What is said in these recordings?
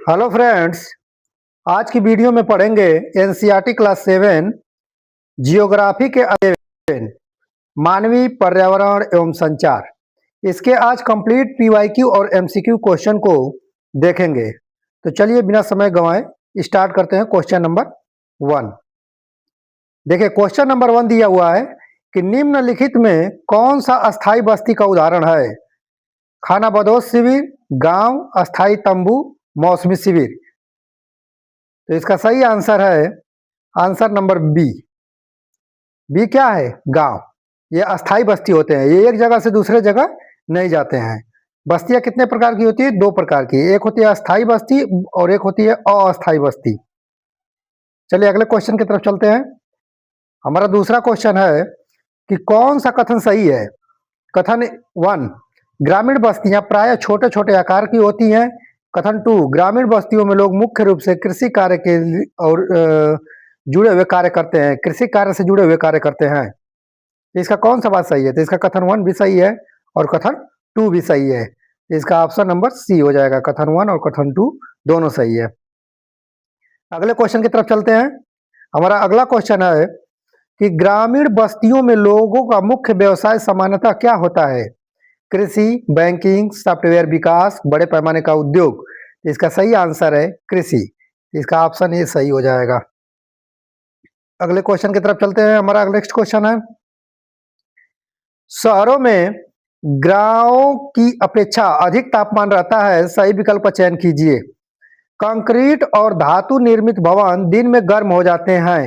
Hello friends. आज की video में पढ़ेंगे एनसीईआरटी क्लास 7 जियोग्राफी के अध्ययन मानवीय पर्यावरण एवं संचार। इसके आज कंप्लीट पीवाईक्यू और एमसीक्यू क्वेश्चन को देखेंगे। तो चलिए बिना समय गंवाए स्टार्ट करते हैं। क्वेश्चन नंबर 1 देखिए, क्वेश्चन नंबर 1 दिया हुआ है कि निम्नलिखित में कौन सा अस्थाई बस्ती का उदाहरण है? खानाबदोश शिविर, गांव, अस्थाई तंबू, मौसमी शिविर। तो इसका सही आंसर है आंसर नंबर बी। बी क्या है? गांव। ये अस्थाई बस्ती होते हैं, ये एक जगह से दूसरे जगह नहीं जाते हैं। बस्तियां कितने प्रकार की होती है? 2 प्रकार की, एक होती है अस्थाई बस्ती और एक होती है अस्थाई बस्ती। चलिए अगले क्वेश्चन की तरफ चलते हैं। हमारा दूसरा क्वेश्चन है कि कौन सा कथन सही है? कथन 1, ग्रामीण बस्तियां प्रायः छोटे छोटे आकार की होती हैं। कथन 2, ग्रामीण बस्तियों में लोग मुख्य रूप से कृषि कार्य के और जुड़े हुए कार्य करते हैं, कृषि कार्य से जुड़े हुए कार्य करते हैं। तो इसका कौन सा बात सही है? तो इसका कथन 1 भी सही है और कथन 2 भी सही है। तो इसका ऑप्शन नंबर सी हो जाएगा। कथन 1 और कथन 2 दोनों सही है। अगले क्वेश्चन की तरफ चलते हैं। हमारा अगला क्वेश्चन है कि ग्रामीण बस्तियों में लोगों का मुख्य व्यवसाय सामान्यतः क्या होता है? कृषि, बैंकिंग, सॉफ्टवेयर विकास, बड़े पैमाने का उद्योग। इसका सही आंसर है कृषि। इसका ऑप्शन ए सही हो जाएगा। अगले क्वेश्चन की तरफ चलते हैं। हमारा नेक्स्ट क्वेश्चन है, शहरों में गांवों की अपेक्षा अधिक तापमान रहता है, सही विकल्प का चयन कीजिए। कंक्रीट और धातु निर्मित भवन दिन में गर्म हो जाते हैं।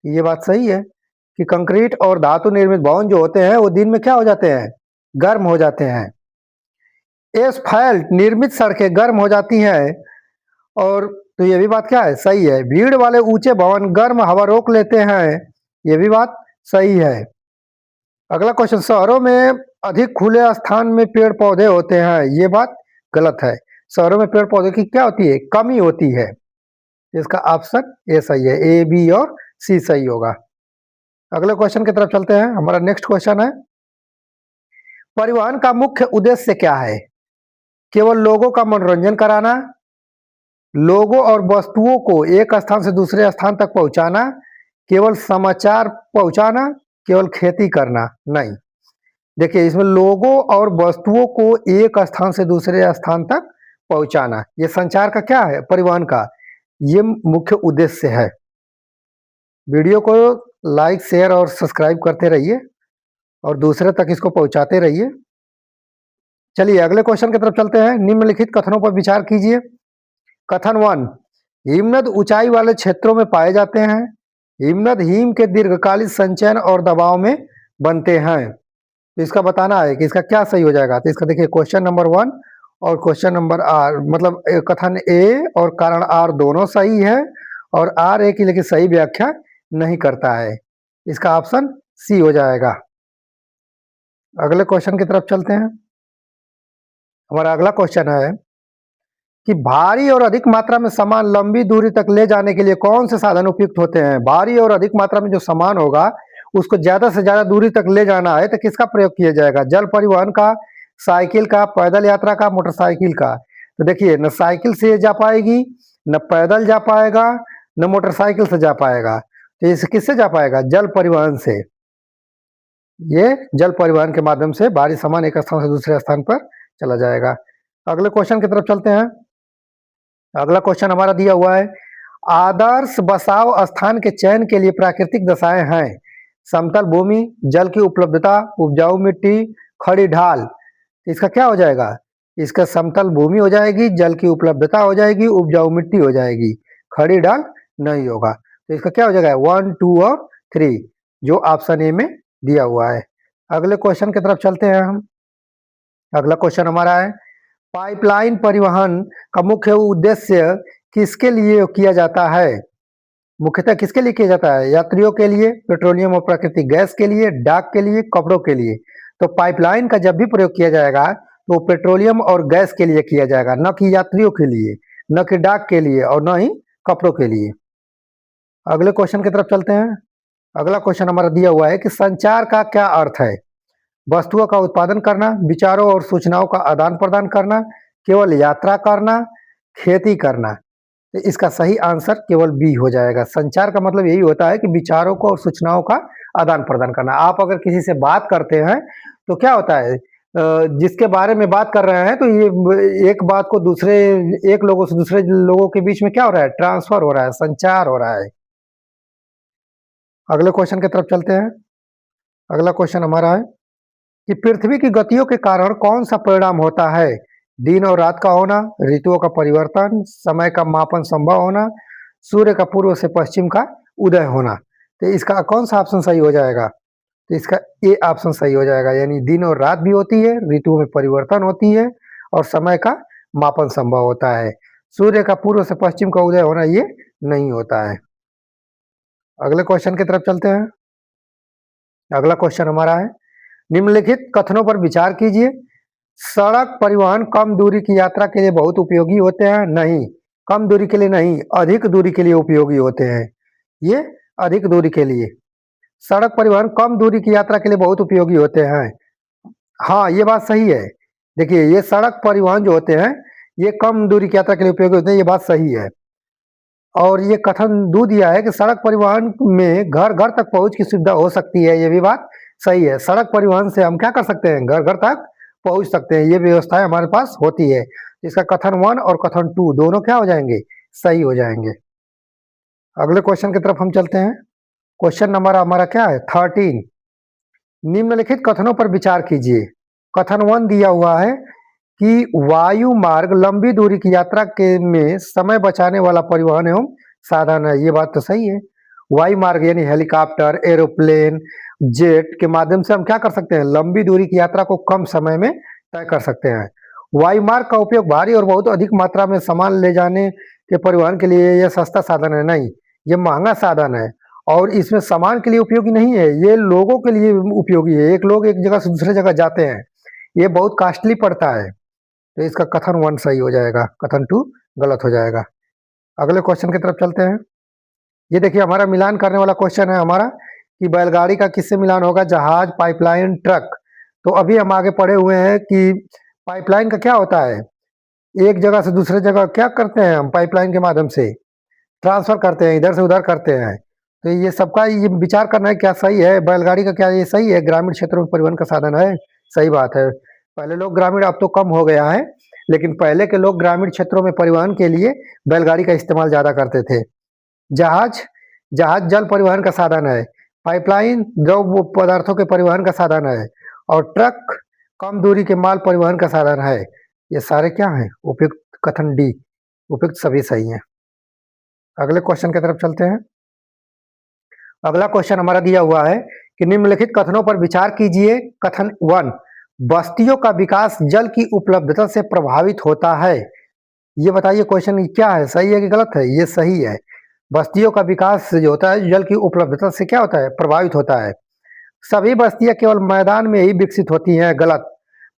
ये बात सही है कि कंक्रीट और धातु निर्मित भवन जो होते हैं वो दिन में क्या हो जाते हैं? गर्म हो जाते हैं। एस्फाल्ट निर्मित सड़कें गर्म हो जाती हैं। और तो ये भी बात क्या है? सही है। भीड़ वाले ऊंचे भवन गर्म हवा रोक लेते हैं। ये भी बात सही है। अगला क्वेश्चन, शहरों में अधिक खुले स्थान में पेड़ पौधे होते हैं। ये बात गलत है। शहरों में पेड़ पौधे की क्या होती है? कमी होती है। इसका ऑप्शन ए सही है। ए, बी और सी सही होगा। अगले क्वेश्चन की तरफ चलते हैं। हमारा नेक्स्ट क्वेश्चन है, परिवहन का मुख्य उद्देश्य क्या है? केवल लोगों का मनोरंजन कराना, लोगों और वस्तुओं को एक स्थान से दूसरे स्थान तक पहुंचाना, केवल समाचार पहुंचाना, केवल खेती करना? नहीं। देखिए, इसमें लोगों और वस्तुओं को एक स्थान से दूसरे स्थान तक पहुंचाना, ये संचार का क्या है? परिवहन का ये मुख्य उद्देश्य है। वीडियो को लाइक, शेयर और सब्सक्राइब करते रहिए और दूसरे तक इसको पहुंचाते रहिए। चलिए अगले क्वेश्चन की तरफ चलते हैं। निम्नलिखित कथनों पर विचार कीजिए। कथन 1, हिमनद ऊंचाई वाले क्षेत्रों में पाए जाते हैं। हिमनद हिम के दीर्घकालिक संचयन और दबाव में बनते हैं। तो इसका बताना है कि इसका क्या सही हो जाएगा। तो इसका देखिए, क्वेश्चन नंबर 1 और क्वेश्चन नंबर आर, मतलब कथन ए और कारण आर दोनों सही है और आर ए की लेकिन सही व्याख्या नहीं करता है। इसका ऑप्शन सी हो जाएगा। अगले क्वेश्चन की तरफ चलते हैं। हमारा अगला क्वेश्चन है कि भारी और अधिक मात्रा में सामान लंबी दूरी तक ले जाने के लिए कौन से साधन उपयुक्त होते हैं? भारी और अधिक मात्रा में जो सामान होगा उसको ज्यादा से ज्यादा दूरी तक ले जाना है तो किसका प्रयोग किया जाएगा? जल परिवहन का, साइकिल का, पैदल यात्रा का, मोटरसाइकिल का? तो देखिए, न साइकिल से जा पाएगी, न पैदल जा पाएगा, न मोटरसाइकिल से जा पाएगा। तो इसे किससे जा पाएगा? जल परिवहन से। ये जल परिवहन के माध्यम से भारी सामान एक स्थान से दूसरे स्थान पर चला जाएगा। अगले क्वेश्चन की तरफ चलते हैं। अगला क्वेश्चन हमारा दिया हुआ है, आदर्श बसाव स्थान के चयन के लिए प्राकृतिक दशाएं हैं। समतल भूमि, जल की उपलब्धता, उपजाऊ मिट्टी, खड़ी ढाल। इसका क्या हो जाएगा? इसका समतल भूमि हो जाएगी, जल की उपलब्धता हो जाएगी, उपजाऊ मिट्टी हो जाएगी, खड़ी ढाल नहीं होगा। तो इसका क्या हो जाएगा? 1, 2 और 3 जो ऑप्शन ए में दिया हुआ है। अगले क्वेश्चन की तरफ चलते हैं हम। अगला क्वेश्चन हमारा है, पाइपलाइन परिवहन का मुख्य उद्देश्य किसके लिए किया जाता है? मुख्यतः किसके लिए किया जाता है? यात्रियों के लिए, पेट्रोलियम और प्राकृतिक गैस के लिए, डाक के लिए, कपड़ों के लिए? तो पाइपलाइन का जब भी प्रयोग किया जाएगा तो पेट्रोलियम और गैस के लिए किया जाएगा, न कि यात्रियों के लिए, न कि डाक के लिए और न ही कपड़ों के लिए। अगले क्वेश्चन की तरफ चलते हैं। अगला क्वेश्चन हमारा दिया हुआ है कि संचार का क्या अर्थ है? वस्तुओं का उत्पादन करना, विचारों और सूचनाओं का आदान प्रदान करना, केवल यात्रा करना, खेती करना? तो इसका सही आंसर केवल बी हो जाएगा। संचार का मतलब यही होता है कि विचारों को और सूचनाओं का आदान प्रदान करना। आप अगर किसी से बात करते हैं तो क्या होता है, जिसके बारे में बात कर रहे हैं तो ये एक बात को दूसरे, एक लोगों से दूसरे लोगों के बीच में क्या हो रहा है, ट्रांसफर हो रहा है, संचार हो रहा है। अगले क्वेश्चन की तरफ चलते हैं। अगला क्वेश्चन हमारा है कि पृथ्वी की गतियों के कारण कौन सा परिणाम होता है? दिन और रात का होना, ऋतुओं का परिवर्तन, समय का मापन संभव होना, सूर्य का पूर्व से पश्चिम का उदय होना। तो इसका कौन सा ऑप्शन सही हो जाएगा? तो इसका ए ऑप्शन सही हो जाएगा, यानी दिन और रात भी होती है, ऋतुओं में परिवर्तन होती है और समय का मापन संभव होता है। सूर्य का पूर्व से पश्चिम का उदय होना ये नहीं होता है। अगले क्वेश्चन की तरफ चलते हैं। अगला क्वेश्चन हमारा है, निम्नलिखित कथनों पर विचार कीजिए। सड़क परिवहन कम दूरी की यात्रा के लिए बहुत उपयोगी होते हैं। नहीं, कम दूरी के लिए नहीं, अधिक दूरी के लिए उपयोगी होते हैं। ये अधिक दूरी के लिए, सड़क परिवहन कम दूरी की यात्रा के लिए बहुत उपयोगी होते हैं। हाँ, ये बात सही है। देखिए, ये सड़क परिवहन जो होते हैं ये कम दूरी की यात्रा के लिए उपयोगी होते हैं, ये बात सही है। और ये कथन दो दिया है कि सड़क परिवहन में घर घर तक पहुंच की सुविधा हो सकती है, ये भी बात सही है। सड़क परिवहन से हम क्या कर सकते हैं, घर घर तक पहुंच सकते हैं, ये व्यवस्थाएं हमारे पास होती है। इसका कथन 1 और कथन 2 दोनों क्या हो जाएंगे, सही हो जाएंगे। अगले क्वेश्चन की तरफ हम चलते हैं। क्वेश्चन नंबर हमारा क्या है, 13। निम्नलिखित कथनों पर विचार कीजिए। कथन 1 दिया हुआ है कि वायु मार्ग लंबी दूरी की यात्रा के में समय बचाने वाला परिवहन एवं साधन है। ये बात तो सही है। वायु मार्ग यानी हेलीकॉप्टर, एरोप्लेन, जेट के माध्यम से हम क्या कर सकते हैं, लंबी दूरी की यात्रा को कम समय में तय कर सकते हैं। वायु मार्ग का उपयोग भारी और बहुत अधिक मात्रा में सामान ले जाने के परिवहन के लिए यह सस्ता साधन है। नहीं, ये महंगा साधन है और इसमें सामान के लिए उपयोगी नहीं है, ये लोगों के लिए उपयोगी है। एक लोग एक जगह से दूसरे जगह जाते हैं, ये बहुत कॉस्टली पड़ता है। तो इसका कथन 1 सही हो जाएगा, कथन 2 गलत हो जाएगा। अगले क्वेश्चन की तरफ चलते हैं। ये देखिए हमारा मिलान करने वाला क्वेश्चन है हमारा कि बैलगाड़ी का किससे मिलान होगा, जहाज, पाइपलाइन, ट्रक। तो अभी हम आगे पढ़े हुए हैं कि पाइपलाइन का क्या होता है, एक जगह से दूसरे जगह क्या करते हैं हम, पाइपलाइन के माध्यम से ट्रांसफर करते हैं, इधर से उधर करते हैं। तो ये सबका ये विचार करना है क्या सही है, बैलगाड़ी का क्या ये सही है, ग्रामीण क्षेत्रों में परिवहन का साधन है। सही बात है। पहले लोग ग्रामीण, अब तो कम हो गया है, लेकिन पहले के लोग ग्रामीण क्षेत्रों में परिवहन के लिए बैलगाड़ी का इस्तेमाल ज्यादा करते थे। जहाज, जहाज जल परिवहन का साधन है। पाइपलाइन द्रव पदार्थों के परिवहन का साधन है। और ट्रक कम दूरी के माल परिवहन का साधन है। ये सारे क्या हैं, उपयुक्त कथन डी, उपयुक्त सभी सही हैं। अगले क्वेश्चन की तरफ चलते हैं। अगला क्वेश्चन हमारा दिया हुआ है कि निम्नलिखित कथनों पर विचार कीजिए। कथन 1, बस्तियों का विकास जल की उपलब्धता से प्रभावित होता है। ये बताइए क्वेश्चन क्या है, सही है कि गलत है? ये सही है। बस्तियों का विकास जो होता है जल की उपलब्धता से क्या होता है, प्रभावित होता है। सभी बस्तियां केवल मैदान में ही विकसित होती हैं, गलत।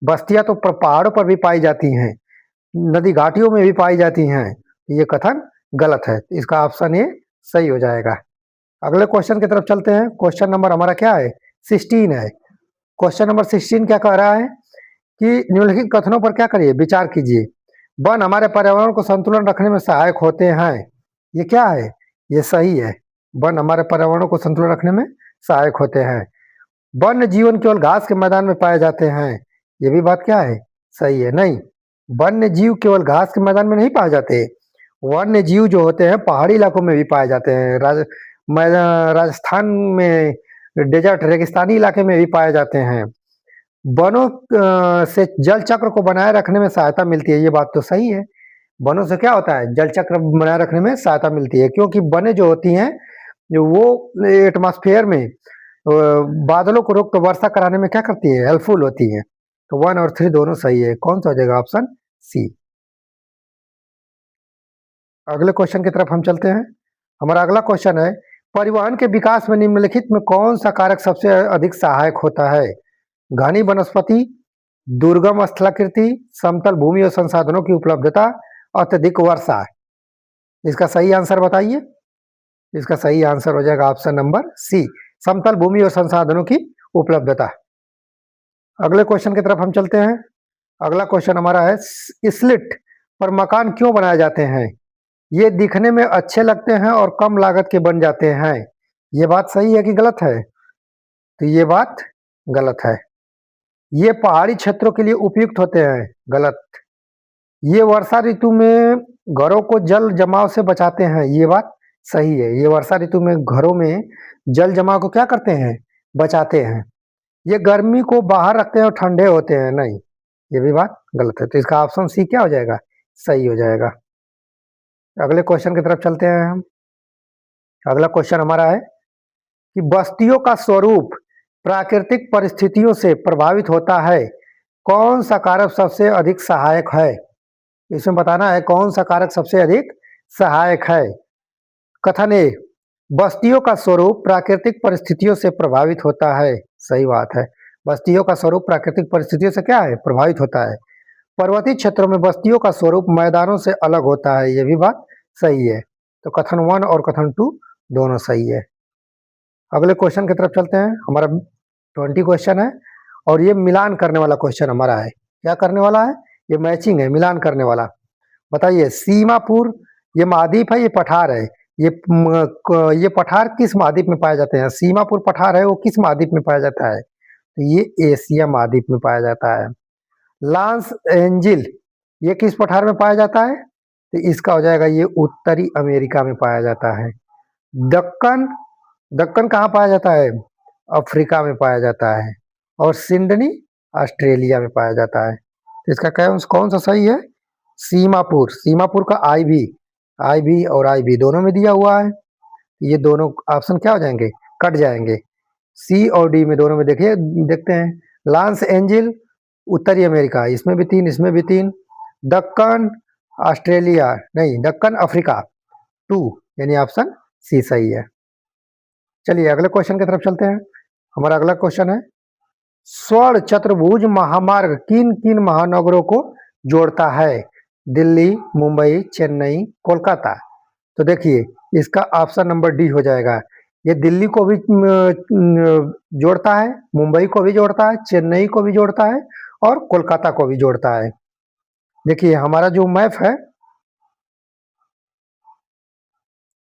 बस्तियां तो पहाड़ों पर भी पाई जाती हैं, नदी घाटियों में भी पाई जाती हैं। ये कथन गलत है, इसका ऑप्शन ए सही हो जाएगा। अगले क्वेश्चन की तरफ चलते हैं। क्वेश्चन नंबर हमारा क्या है, 16 है। क्वेश्चन नंबर 16 क्या कह रहा है कि निम्नलिखित कथनों पर क्या करिए, विचार कीजिए। वन हमारे पर्यावरण को संतुलन रखने में सहायक होते हैं। ये क्या है, ये सही है। वन हमारे पर्यावरण को संतुलन रखने में सहायक होते हैं। वन्य जीवन केवल घास के मैदान में पाए जाते हैं। ये भी बात क्या है, सही है। नहीं, वन्य जीव केवल घास के मैदान में नहीं पाए जाते। वन्य जीव जो होते हैं पहाड़ी इलाकों में भी पाए जाते हैं। राजस्थान में डेजर्ट रेगिस्तानी इलाके में भी पाए जाते हैं। वनों से जल चक्र को बनाए रखने में सहायता मिलती है। ये बात तो सही है। वनों से क्या होता है, जल चक्र बनाए रखने में सहायता मिलती है, क्योंकि वनें जो होती हैं जो वो एटमॉस्फेयर में बादलों को रोक कर वर्षा कराने में क्या करती है, हेल्पफुल होती है। तो 1 और 3 दोनों सही है। कौन सा हो जाएगा, ऑप्शन सी। अगले क्वेश्चन की तरफ हम चलते हैं। हमारा अगला क्वेश्चन है, परिवहन के विकास में निम्नलिखित में कौन सा कारक सबसे अधिक सहायक होता है? घनी वनस्पति, दुर्गम स्थलाकृति, समतल भूमि और संसाधनों की उपलब्धता, अत्यधिक वर्षा। इसका सही आंसर बताइए। इसका सही आंसर हो जाएगा ऑप्शन नंबर सी, समतल भूमि और संसाधनों की उपलब्धता। अगले क्वेश्चन की तरफ हम चलते हैं। अगला क्वेश्चन हमारा है, स्लिट पर मकान क्यों बनाए जाते हैं? ये दिखने में अच्छे लगते हैं और कम लागत के बन जाते हैं। ये बात सही है कि गलत है? तो ये बात गलत है। ये पहाड़ी क्षेत्रों के लिए उपयुक्त होते हैं। गलत। ये वर्षा ऋतु में घरों को जल जमाव से बचाते हैं। ये बात सही है। ये वर्षा ऋतु में घरों में जल जमाव को क्या करते हैं? बचाते हैं। ये गर्मी को बाहर रखते हैं और ठंडे होते हैं। नहीं, ये भी बात गलत है। तो इसका ऑप्शन सी क्या हो जाएगा? सही हो जाएगा। अगले क्वेश्चन की तरफ चलते हैं हम। अगला क्वेश्चन हमारा है कि बस्तियों का स्वरूप प्राकृतिक परिस्थितियों से प्रभावित होता है। कौन सा कारक सबसे अधिक सहायक है? इसमें बताना है कौन सा कारक सबसे अधिक सहायक है। कथन ए, बस्तियों का स्वरूप प्राकृतिक परिस्थितियों से प्रभावित होता है। सही बात है। बस्तियों का स्वरूप प्राकृतिक परिस्थितियों से क्या है? प्रभावित होता है। पर्वतीय क्षेत्रों में बस्तियों का स्वरूप मैदानों से अलग होता है। यह भी बात सही है। तो कथन 1 और कथन 2 दोनों सही है। अगले क्वेश्चन की तरफ चलते हैं। हमारा 20 क्वेश्चन है और ये मिलान करने वाला क्वेश्चन हमारा है। क्या करने वाला है? ये मैचिंग है, मिलान करने वाला। बताइए, सीमापुर ये महाद्वीप है, ये पठार है। ये पठार किस महाद्वीप में पाए जाते हैं? सीमापुर पठार है, वो किस महाद्वीप में पाया जाता है? तो ये एशिया महाद्वीप में पाया जाता है। लॉस एंजिल ये किस पठार में पाया जाता है? तो इसका हो जाएगा ये उत्तरी अमेरिका में पाया जाता है। दक्कन दक्कन कहाँ पाया जाता है? अफ्रीका में पाया जाता है। और सिडनी ऑस्ट्रेलिया में पाया जाता है। तो इसका कौन सा सही है? सीमापुर। सीमापुर का आई भी और आई भी दोनों में दिया हुआ है। ये दोनों ऑप्शन क्या हो जाएंगे? कट जाएंगे। सी और डी में दोनों में देखिए, देखते हैं। लॉस एंजिल उत्तरी अमेरिका, इसमें भी 3, इसमें भी 3। दक्कन ऑस्ट्रेलिया, नहीं, दक्कन अफ्रीका 2, यानी ऑप्शन सी सही है। चलिए अगले क्वेश्चन की तरफ चलते हैं। हमारा अगला क्वेश्चन है, स्वर्ण चतुर्भुज महामार्ग किन किन महानगरों को जोड़ता है? दिल्ली, मुंबई, चेन्नई, कोलकाता। तो देखिए, इसका ऑप्शन नंबर डी हो जाएगा। ये दिल्ली को भी जोड़ता है, मुंबई को भी जोड़ता है, चेन्नई को भी जोड़ता है और कोलकाता को भी जोड़ता है। देखिए हमारा जो मैप है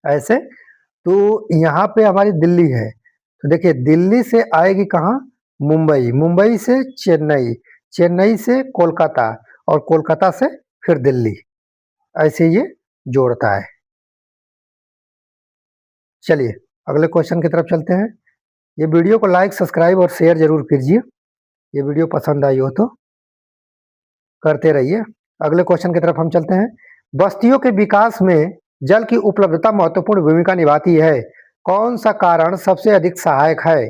ऐसे, तो यहाँ पे हमारी दिल्ली है। तो देखिए, दिल्ली से आएगी कहाँ? मुंबई, मुंबई से चेन्नई, चेन्नई से कोलकाता और कोलकाता से फिर दिल्ली। ऐसे ये जोड़ता है। चलिए अगले क्वेश्चन की तरफ चलते हैं। ये वीडियो को लाइक, सब्सक्राइब और शेयर जरूर कीजिए। ये वीडियो पसंद आई हो तो करते रहिए। अगले क्वेश्चन की तरफ हम चलते हैं। बस्तियों के विकास में जल की उपलब्धता महत्वपूर्ण भूमिका निभाती है। कौन सा कारण सबसे अधिक सहायक है?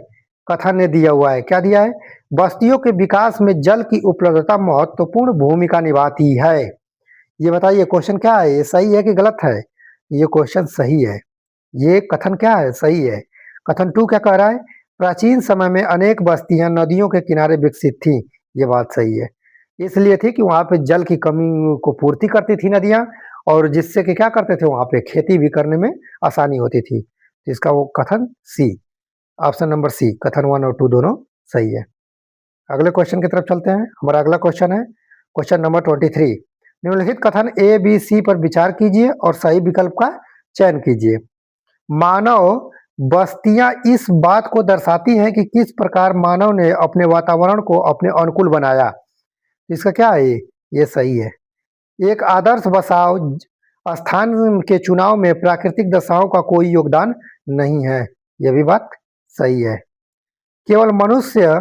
कथन ने दिया हुआ है। क्या दिया है? बस्तियों के विकास में जल की उपलब्धता महत्वपूर्ण भूमिका निभाती है। ये बताइए क्वेश्चन क्या है? ये सही है कि गलत है? ये क्वेश्चन सही है। ये कथन क्या है? सही है। कथन 2 क्या कह रहा है? प्राचीन समय में अनेक बस्तियां नदियों के किनारे विकसित थी। ये बात सही है। इसलिए थी कि वहां पे जल की कमी को पूर्ति करती थी नदियां, और जिससे कि क्या करते थे, वहां पे खेती भी करने में आसानी होती थी। इसका वो कथन सी, ऑप्शन नंबर सी, कथन 1 और 2 दोनों सही है। अगले क्वेश्चन की तरफ चलते हैं। हमारा अगला क्वेश्चन है क्वेश्चन नंबर 23। निम्नलिखित कथन ए बी सी पर विचार कीजिए और सही विकल्प का चयन कीजिए। मानव बस्तियां इस बात को दर्शाती हैं कि किस प्रकार मानव ने अपने वातावरण को अपने अनुकूल बनाया। इसका क्या है? ये सही है। एक आदर्श बसाव स्थान के चुनाव में प्राकृतिक दशाओं का कोई योगदान नहीं है। यह भी बात सही है। केवल मनुष्य,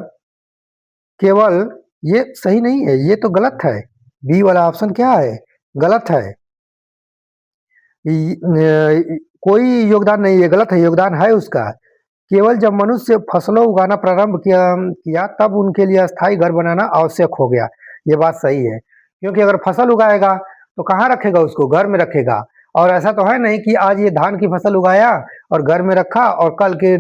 केवल, ये सही नहीं है, ये तो गलत है। बी वाला ऑप्शन क्या है? गलत है। कोई योगदान नहीं है, गलत है। योगदान है उसका। केवल जब मनुष्य फसलों उगाना प्रारंभ किया तब उनके लिए अस्थायी घर बनाना आवश्यक हो गया। ये बात सही है, क्योंकि अगर फसल उगाएगा तो कहाँ रखेगा उसको? घर में रखेगा। और ऐसा तो है नहीं कि आज ये धान की फसल उगाया और घर में रखा और कल के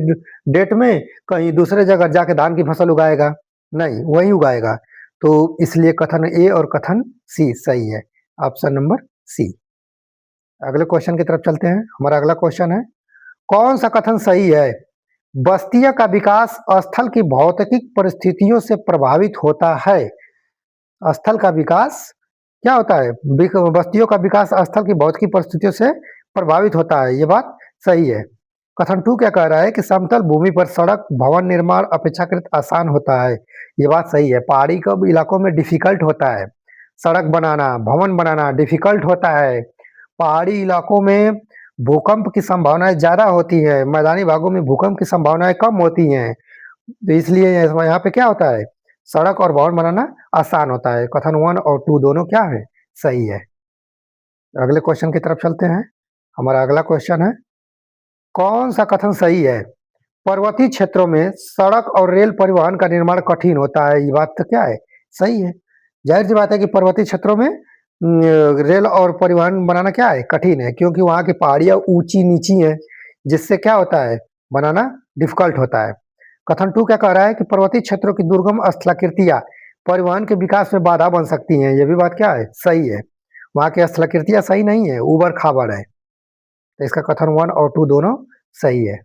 डेट में कहीं दूसरे जगह जाके धान की फसल उगाएगा। नहीं, वही उगाएगा। तो इसलिए कथन ए और कथन सी सही है, ऑप्शन नंबर सी। अगले क्वेश्चन की तरफ चलते हैं। हमारा अगला क्वेश्चन है, कौन सा कथन सही है? बस्तियों का विकास स्थल की भौतिक परिस्थितियों से प्रभावित होता है। स्थल का विकास क्या होता है, बस्तियों का विकास स्थल की भौतिक परिस्थितियों से प्रभावित होता है, ये बात सही है। कथन 2 क्या कह रहा है कि समतल भूमि पर सड़क भवन निर्माण अपेक्षाकृत आसान होता है, ये बात सही है। पहाड़ी के इलाकों में डिफिकल्ट होता है, सड़क बनाना भवन बनाना डिफिकल्ट होता है। पहाड़ी इलाकों में भूकंप की संभावनाएं ज़्यादा होती है, मैदानी भागों में भूकंप की संभावनाएं कम होती हैं, तो इसलिए यहाँ पे क्या होता है, सड़क और भवन बनाना आसान होता है। कथन 1 और 2 दोनों क्या है, सही है। अगले क्वेश्चन की तरफ चलते हैं। हमारा अगला क्वेश्चन है, कौन सा कथन सही है? पर्वतीय क्षेत्रों में सड़क और रेल परिवहन का निर्माण कठिन होता है, ये बात तो क्या है, सही है। जाहिर सी बात है कि पर्वतीय क्षेत्रों में रेल और परिवहन बनाना क्या है, कठिन है, क्योंकि वहाँ की पहाड़ियाँ ऊंची नीची हैं, जिससे क्या होता है, बनाना डिफिकल्ट होता है। कथन 2 क्या कह रहा है कि पर्वतीय क्षेत्रों की दुर्गम स्थलाकृतियाँ परिवहन के विकास में बाधा बन सकती हैं, ये भी बात क्या है, सही है। वहाँ की स्थलाकृतियाँ सही नहीं है, ऊबड़ खाबड़ है, तो इसका कथन 1 और 2 दोनों सही है।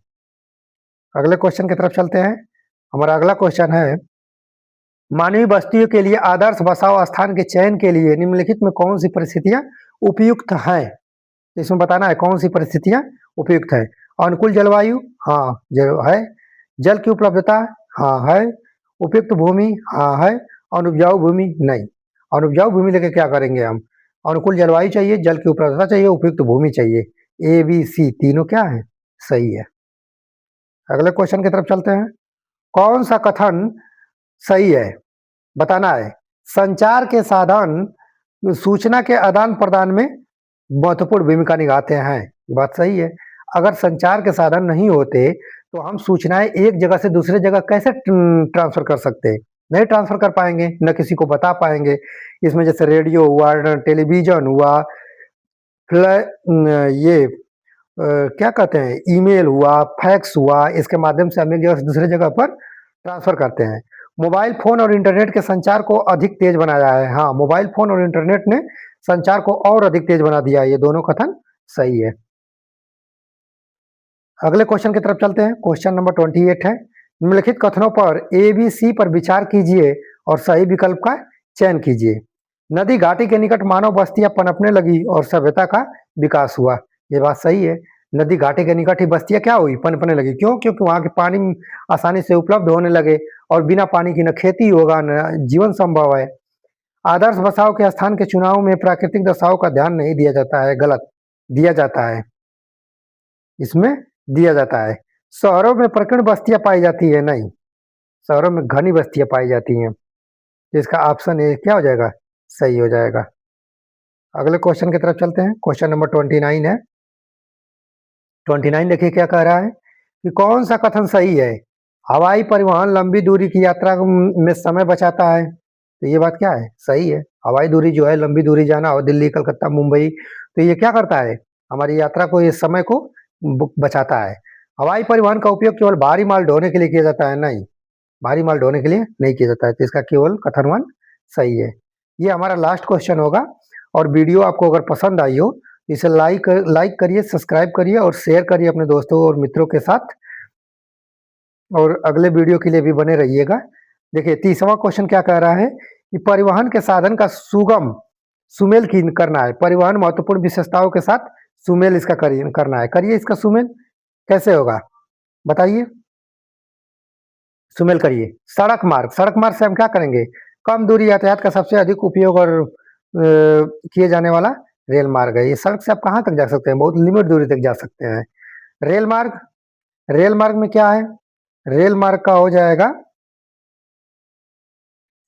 अगले क्वेश्चन की तरफ चलते हैं। हमारा अगला क्वेश्चन है, मानवीय बस्तियों के लिए आदर्श बसाव स्थान के चयन के लिए निम्नलिखित में कौन सी परिस्थितियां उपयुक्त हैं? तो इसमें बताना है कौन सी परिस्थितियां उपयुक्त है। अनुकूल जलवायु, हाँ जो है। जल की उपलब्धता, हाँ है। उपयुक्त भूमि, हाँ है। अनुपजाऊ भूमि, नहीं। अनुपजाऊ भूमि लेके क्या करेंगे हम? अनुकूल जलवायु चाहिए, जल की उपलब्धता चाहिए, उपयुक्त भूमि चाहिए। ए बी सी तीनों क्या है, सही है। अगले क्वेश्चन की तरफ चलते हैं। कौन सा कथन सही है, बताना है। संचार के साधन सूचना के आदान प्रदान में महत्वपूर्ण भूमिका निभाते हैं, ये बात सही है। अगर संचार के साधन नहीं होते तो हम सूचनाएं एक जगह से दूसरे जगह कैसे ट्रांसफर कर सकते हैं? नहीं ट्रांसफर कर पाएंगे, न किसी को बता पाएंगे। इसमें जैसे रेडियो हुआ, टेलीविजन हुआ, ये क्या कहते हैं, ईमेल हुआ, फैक्स हुआ, इसके माध्यम से हम एक जगह से दूसरे जगह पर ट्रांसफर करते हैं। मोबाइल फोन और इंटरनेट के संचार को अधिक तेज बनाया है, हाँ मोबाइल फोन और इंटरनेट ने संचार को और अधिक तेज बना दिया है, ये दोनों कथन सही है। अगले क्वेश्चन की तरफ चलते हैं। क्वेश्चन नंबर 28 है, निम्नलिखित कथनों पर ए बी सी पर विचार कीजिए और सही विकल्प का चयन कीजिए। नदी घाटी के निकट मानव बस्तियां पनपने लगी और सभ्यता का विकास हुआ, ये बात सही है। नदी घाटी के निकट ही बस्तियां क्या हुई, पनपने लगी, क्यों? क्योंकि वहां के पानी आसानी से उपलब्ध होने लगे और बिना पानी की न खेती होगा न जीवन संभव है। आदर्श बसाव के स्थान के चुनाव में प्राकृतिक दशाओं का ध्यान नहीं दिया जाता है, गलत दिया जाता है, इसमें दिया जाता है। शहरों में प्रकीर्ण बस्तियां पाई जाती है, नहीं, शहरों में घनी बस्तियां पाई जाती हैं, तो इसका ऑप्शन ए क्या हो जाएगा, सही हो जाएगा। अगले क्वेश्चन की तरफ चलते हैं। क्वेश्चन नंबर 29 है। 29 देखिए क्या कह रहा है कि कौन सा कथन सही है? हवाई परिवहन लंबी दूरी की यात्रा में समय बचाता है, तो ये बात क्या है, सही है। हवाई दूरी जो है, लंबी दूरी जाना हो, दिल्ली कलकत्ता मुंबई, तो ये क्या करता है, हमारी यात्रा को, ये समय को बचाता है। हवाई परिवहन का उपयोग केवल भारी माल ढोने के लिए किया जाता है, नहीं, भारी माल ढोने के लिए नहीं किया जाता है, तो इसका केवल कथन 1 सही है। ये हमारा लास्ट क्वेश्चन होगा। और वीडियो आपको अगर पसंद आई हो, इसे लाइक करिए, सब्सक्राइब करिए और शेयर करिए अपने दोस्तों और मित्रों के साथ, और अगले वीडियो के लिए भी बने रहिएगा। देखिए 30वां क्वेश्चन क्या कह रहा है कि परिवहन के साधन का सुगम सुमेल करना है। परिवहन महत्वपूर्ण विशेषताओं के साथ सुमेल इसका करना है, करिए इसका सुमेल, कैसे होगा बताइए, सुमेल करिए। सड़क मार्ग, सड़क मार्ग से हम क्या करेंगे, कम दूरी यातायात का सबसे अधिक उपयोग और किए जाने वाला रेल मार्ग है। ये सड़क से आप कहाँ तक जा सकते हैं, बहुत लिमिट दूरी तक जा सकते हैं। रेल मार्ग, रेल मार्ग में क्या है, रेल मार्ग का हो जाएगा,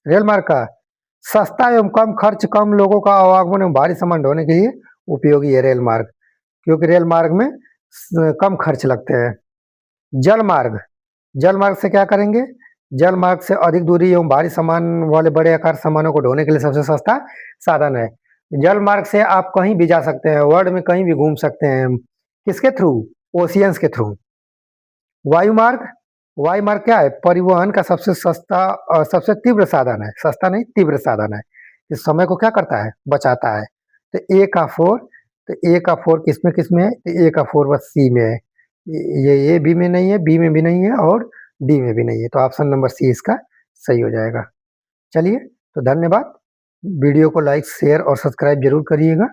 रेल मार्ग का सस्ता एवं कम खर्च, कम लोगों का आवागमन एवं भारी सामान ढोने के लिए उपयोगी है रेल मार्ग, क्योंकि रेल मार्ग में कम खर्च लगते हैं। जल मार्ग, जल मार्ग से क्या करेंगे, जल मार्ग से अधिक दूरी एवं भारी सामान वाले बड़े आकार सामानों को ढोने के लिए सबसे सस्ता साधन है। जल मार्ग से आप कहीं भी जा सकते हैं, वर्ल्ड में कहीं भी घूम सकते हैं, किसके थ्रू, ओशियंस के थ्रू। वायु मार्ग, वायु मार्ग क्या है, परिवहन का सबसे सस्ता और सबसे तीव्र साधन है, सस्ता नहीं तीव्र साधन है, इस समय को क्या करता है, बचाता है। तो ए का 4, तो ए का 4 किसमें किसमें है, ए का 4 बस सी में है, ये बी में नहीं है, बी में भी नहीं है और डी में भी नहीं है, तो ऑप्शन नंबर सी इसका सही हो जाएगा। चलिए, तो धन्यवाद। वीडियो को लाइक, शेयर और सब्सक्राइब ज़रूर करिएगा।